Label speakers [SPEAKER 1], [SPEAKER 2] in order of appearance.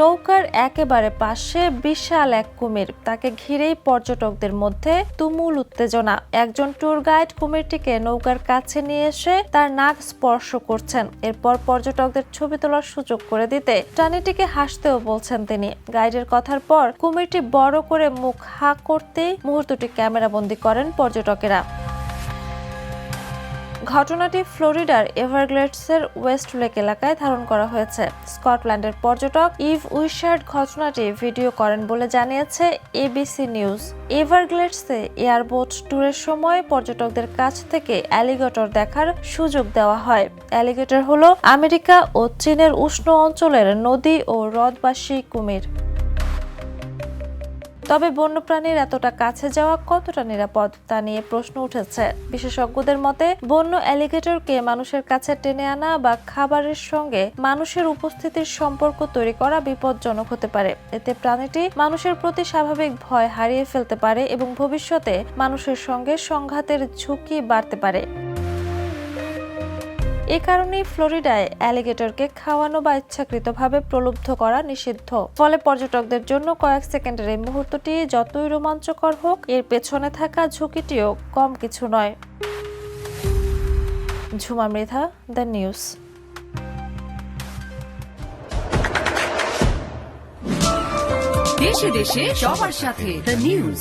[SPEAKER 1] নৌকার একেবারে পাশে বিশাল এক কুমির, তাকে ঘিরেই পর্যটকদের মধ্যে তুমুল উত্তেজনা। একজন ট্যুর গাইড কুমিরটিকে নৌকার কাছে নিয়ে এসে তার নাক স্পর্শ করছেন, এরপর পর্যটকদের ছবি তোলার সুযোগ করে দিতে প্রাণীটিকে হাসতেও বলছেন তিনি। গাইডের কথার পর কুমিরটি বড় করে মুখ হা করতেই মুহূর্তটি ক্যামেরাবন্দি করেন পর্যটকেরা। ঘটনাটি ফ্লোরিডার এভারগ্লেডসের ওয়েস্ট লেক এলাকায় ধারণ করা হয়েছে। স্কটল্যান্ডের পর্যটক ইভ উইশার্ড ঘটনাটি ভিডিও করেন বলে জানিয়েছে এবিসি নিউজ। এভারগ্লেডসে এয়ারবোট ট্যুরের সময় পর্যটকদের কাছ থেকে অ্যালিগেটর দেখার সুযোগ দেওয়া হয়। অ্যালিগেটর হলো আমেরিকা ও চীনের উষ্ণ অঞ্চলের নদী ও হ্রদবাসী কুমির। তবে বন্যপ্রাণীর এতটা কাছে যাওয়া কতটা নিরাপদ তা নিয়ে প্রশ্ন উঠেছে। বিশেষজ্ঞদের মতে বন্য অ্যালিগেটরকে মানুষের কাছে টেনে আনা বা খাবারের সঙ্গে মানুষের উপস্থিতির সম্পর্ক তৈরি করা বিপজ্জনক হতে পারে। এতে প্রাণীটি মানুষের প্রতি স্বাভাবিক ভয় হারিয়ে ফেলতে পারে এবং ভবিষ্যতে মানুষের সঙ্গে সংঘাতের ঝুঁকি বাড়তে পারে। এ কারণেই ফ্লোরিডায় অ্যালিগেটরকে খাওয়ানো বা ইচ্ছাকৃতভাবে প্রলুব্ধ করা নিষিদ্ধ। ফলে পর্যটকদের জন্য কয়েক সেকেন্ডের এই মুহূর্তটি যতই রোমাঞ্চকর হোক, এর পেছনে থাকা ঝুঁকিটিও কম কিছু নয়। Jhuma Mridha, the news.
[SPEAKER 2] দেশে দেশে সবার সাথে দ্য নিউজ।